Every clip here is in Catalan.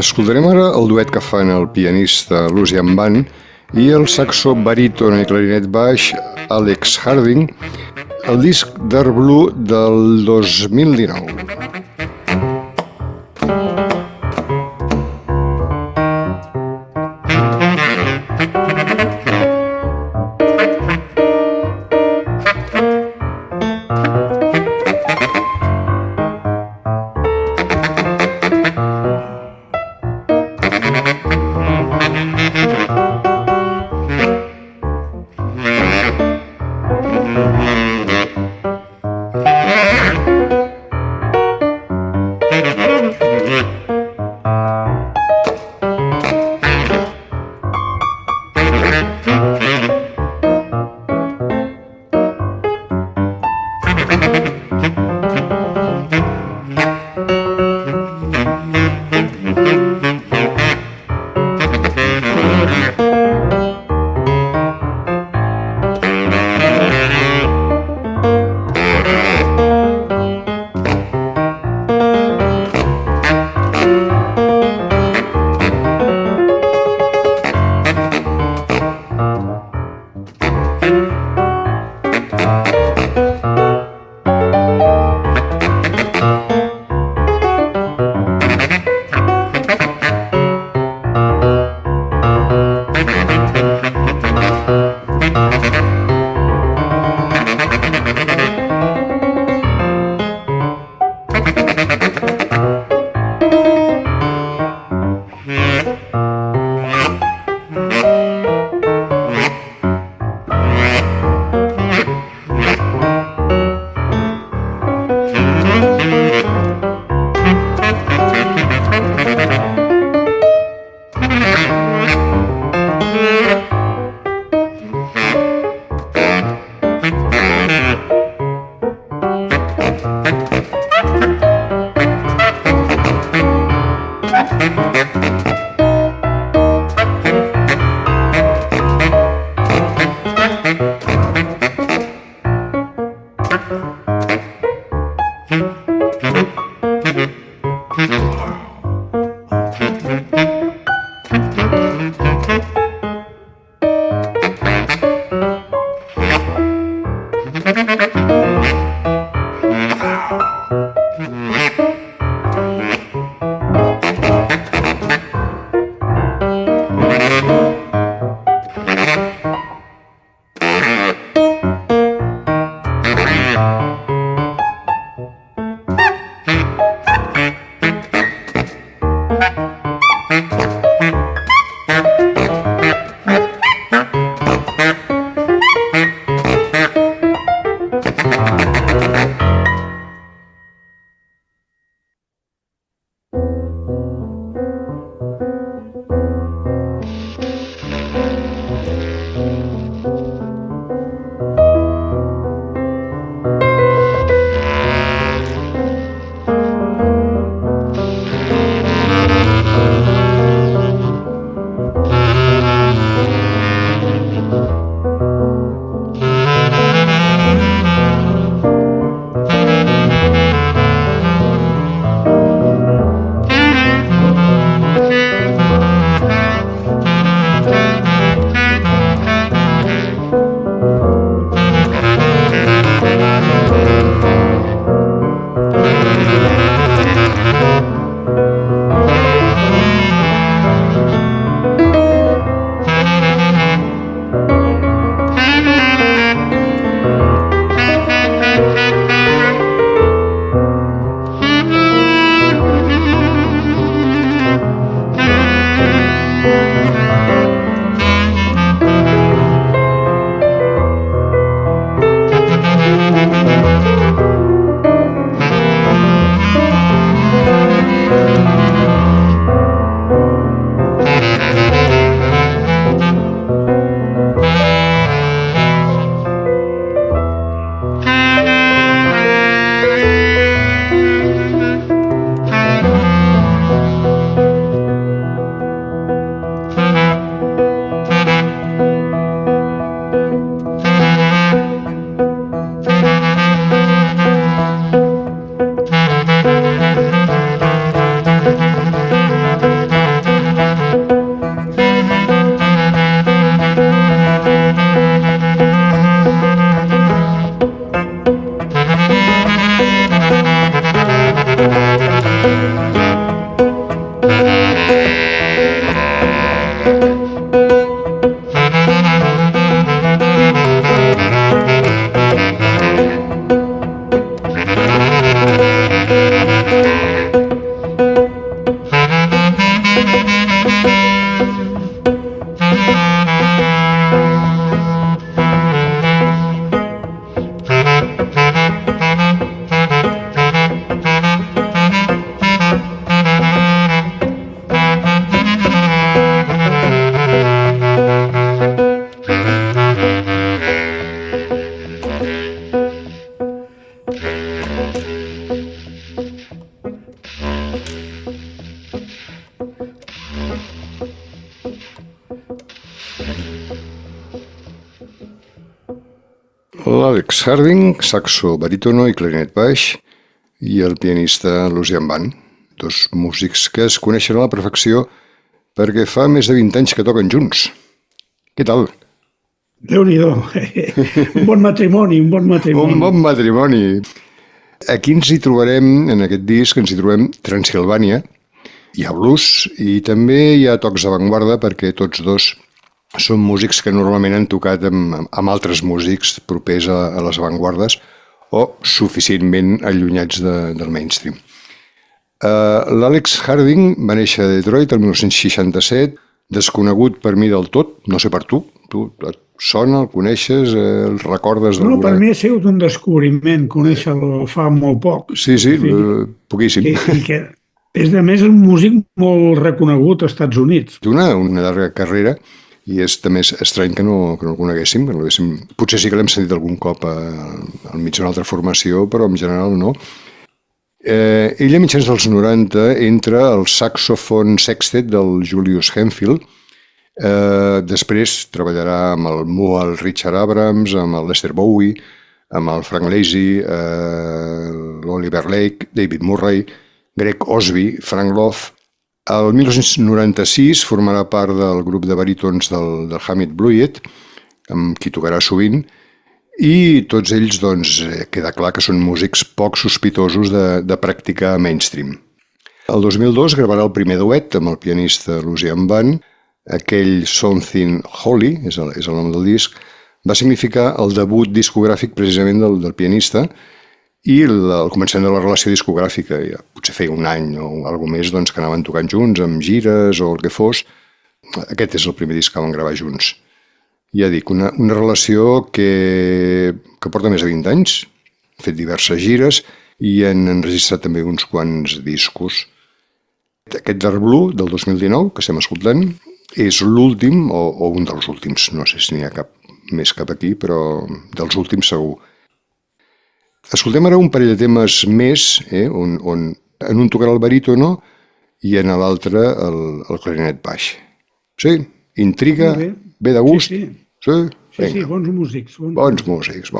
Escoltarem ara el duet que fan el pianista Lucien Band i el saxo baríton i clarinet baix Alex Harding, el disc Dark Blue del 2019. L'Alex Harding, saxo barítono i clarinet baix, i el pianista Lucian Band, dos músics que es coneixen a la perfecció perquè fa més de 20 anys que toquen junts. Què tal? Déu-n'hi-do. Un bon matrimoni, un bon matrimoni. Un bon matrimoni. Aquí ens hi trobarem, en aquest disc, ens hi trobem Transsilvània, hi ha blues i també hi ha tocs d'avantguarda perquè tots dos són músics que normalment han tocat amb altres músics propers a les avantguardes o suficientment allunyats del mainstream. L'Alex Harding va néixer a Detroit el 1967, desconegut per mi del tot, no sé per tu. Tu et sona, el coneixes, el recordes d'alguna... No, per mi ha sigut un descobriment, conèixer-lo fa molt poc. Sí, poquíssim. I que és, a més, un músic molt reconegut als Estats Units. Una llarga carrera, i és també estrany que no el coneguéssim. Potser sí que l'hem sentit algun cop al mig d'una altra formació, però en general no. Ell a mitjans dels 90 entra al saxofon sextet del Julius Hemphill. Després treballarà amb el Mual Richard Abrams, amb el Lester Bowie, amb el Frank Lazy, l'Oliver Lake, David Murray, Greg Osby, Frank Love. El 1996 formarà part del grup de barítons del Hamid Blewett, amb qui tocarà sovint, i tots ells, doncs, queda clar que són músics poc sospitosos de practicar mainstream. El 2002 gravarà el primer duet amb el pianista Lucian Band, aquell Something Holy, és el nom del disc, va significar el debut discogràfic precisament del pianista i el començament de la relació discogràfica. Ja, potser feia un any o alguna més doncs, que anaven tocant junts, amb gires o el que fos. Aquest és el primer disc que van gravar junts. Ja dic, una relació que porta més de 20 anys, han fet diverses gires i han enregistrat també uns quants discos. Aquest Dark Blue del 2019, que estem escoltant, és l'últim, o un dels últims, no sé si n'hi ha cap més cap aquí, però dels últims segur. Escoltem ara un parell de temes més, on en un tocarà el barítono i en l'altre el clarinet baix. Sí? Intriga, ve de gust? Sí, bons músics. Bons músics.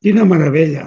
Quina meravella.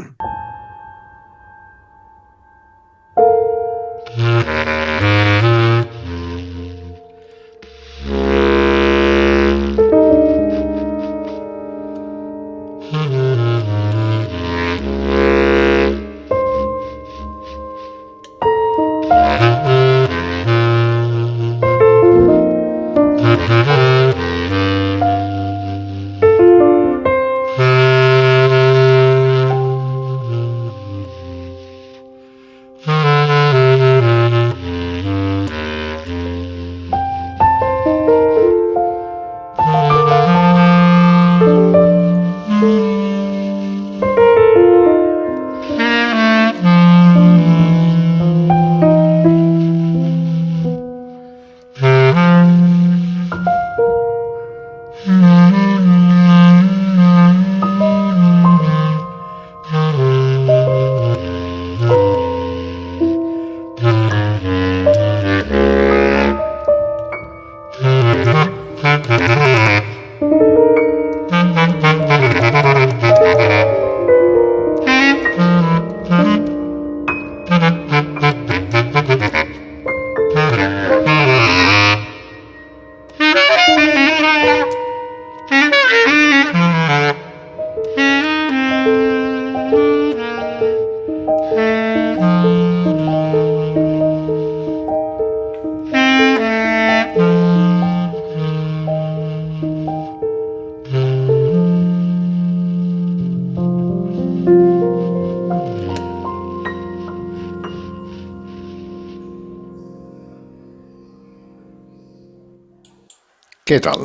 Què tal?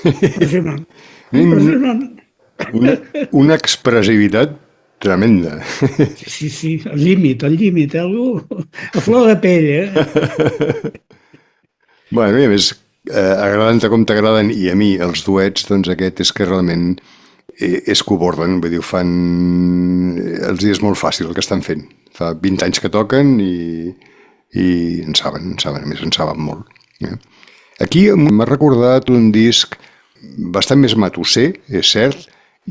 Impressionant. Impressionant. Una expressivitat tremenda. Sí, al límit, algú a flor de pell, Bueno, i a més, agradant-te com t'agraden, i a mi els duets, doncs aquest és que realment és que ho borden, vull dir, ho fan... Els és molt fàcil el que estan fent. Fa 20 anys que toquen i en saben, a més en saben molt. Aquí m'ha recordat un disc bastant més matusser, és cert,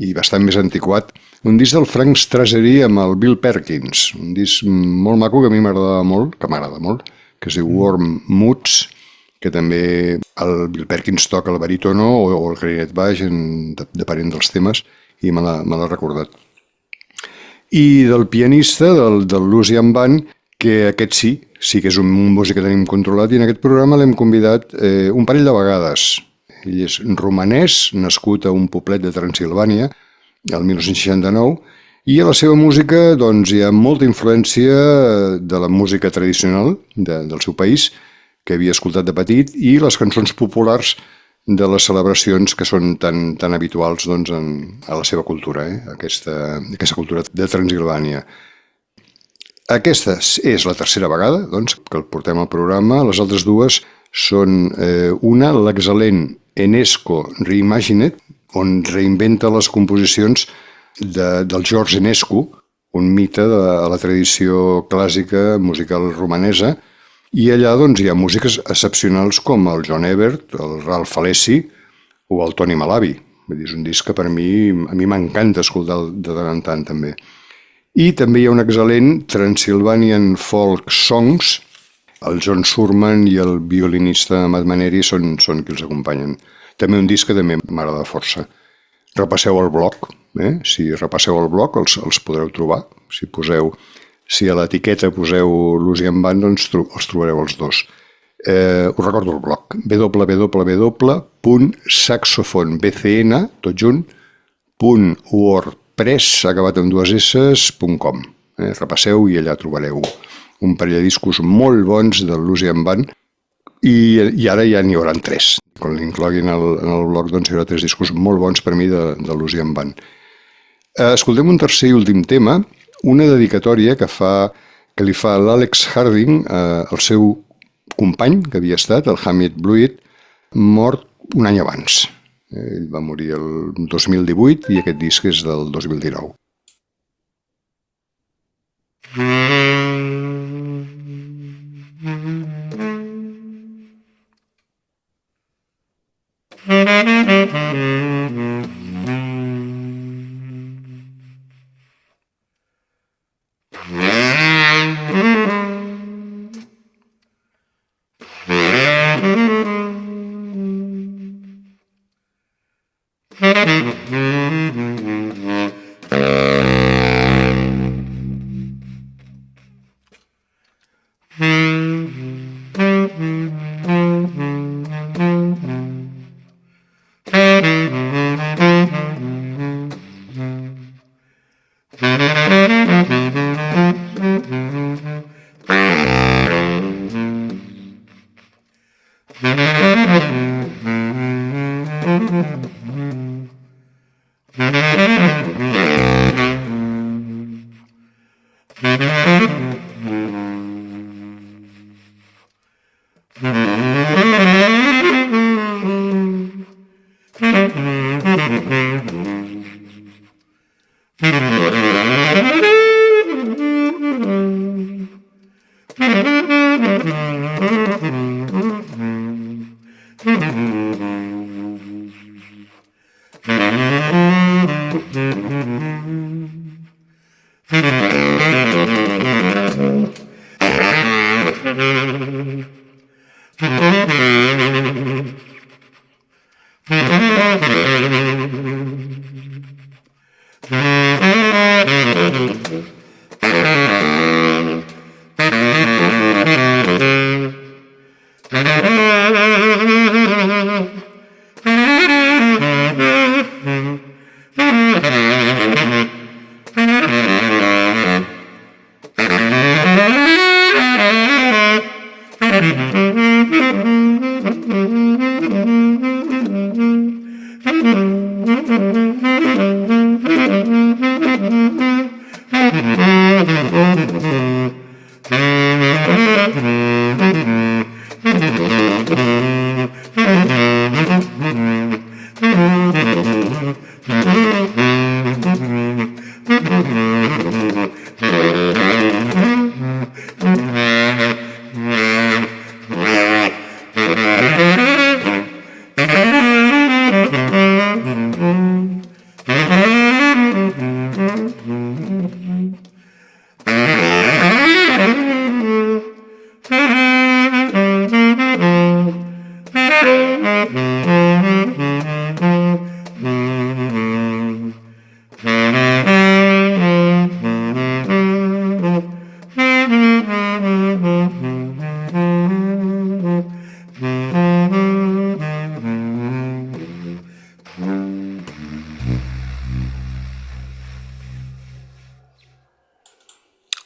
i bastant més antiquat, un disc del Frank Strassery amb el Bill Perkins, un disc molt maco que a mi m'agrada molt, que es diu Warm Moods, que també el Bill Perkins toca el barítono o el clarinet baix, depenent dels temes, i me l'ha recordat. I del pianista, del Lucian Band, que aquest sí que és un músic que tenim controlat, i en aquest programa l'hem convidat un parell de vegades. Ell és romanès, nascut a un poblet de Transilvània, el 1969, i a la seva música doncs, hi ha molta influència de la música tradicional del seu país, que havia escoltat de petit, i les cançons populars de les celebracions que són tan habituals doncs, a la seva cultura, aquesta cultura de Transilvània. Aquesta és la tercera vegada doncs, que el portem al programa. Les altres dues són una, l'excel·lent Enesco Reimagined, on reinventa les composicions del George Enescu, un mite de la tradició clàssica musical romanesa, i allà doncs, hi ha músiques excepcionals com el John Ebert, el Ralph Alessi o el Tony Malavi. És un disc que per mi m'encanta escoltar de tant en tant també. I també hi ha un excel·lent Transylvanian Folk Songs. El John Surman i el violinista Matt Maneri són qui els acompanyen. També un disc que també m'agrada força. Repasseu el blog, si repasseu el blog els podreu trobar. Si a l'etiqueta poseu Lucian Band, doncs els trobareu els dos. Us recordo el blog, www.saxofonbcn.wordpress acabat amb 2 s.com. Repasseu i allà trobareu un parell de discos molt bons del Lucian Band, i ara ja n'hi haurà 3. Quan l'incloguin en el blog doncs hi haurà 3 discos molt bons per mi de Lucian Band. Escoltem un tercer i últim tema, una dedicatòria que li fa l'Alex Harding al seu company, que havia estat, el Hamid Blewett, mort un any abans. Ell va morir el 2018 i aquest disc és del 2019.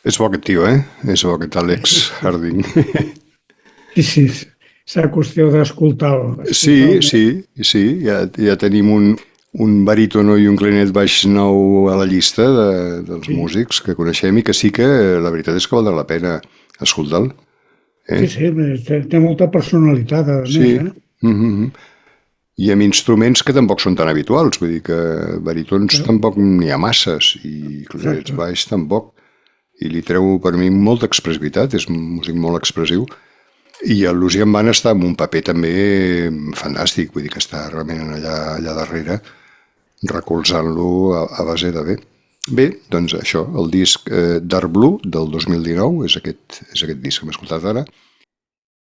És bo aquest tio, És bo aquest Alex Harding. Sí, serà qüestió d'escoltar-lo. Sí, ja tenim un barítono i un clarinet baix nou a la llista dels músics que coneixem i que sí que la veritat és que valdrà la pena escoltar-lo. Sí, té molta personalitat, a més, I amb instruments que tampoc són tan habituals, vull dir que barítons tampoc n'hi ha masses i clarinets baix tampoc. I li treu per mi molta expressivitat, és un músic molt expressiu. I el Lucian Band està en un paper també fantàstic, vull dir que està realment allà darrere, recolzant-lo a base de bé. Bé, doncs això, el disc Dark Blue del 2019 és aquest disc que hem escoltat ara.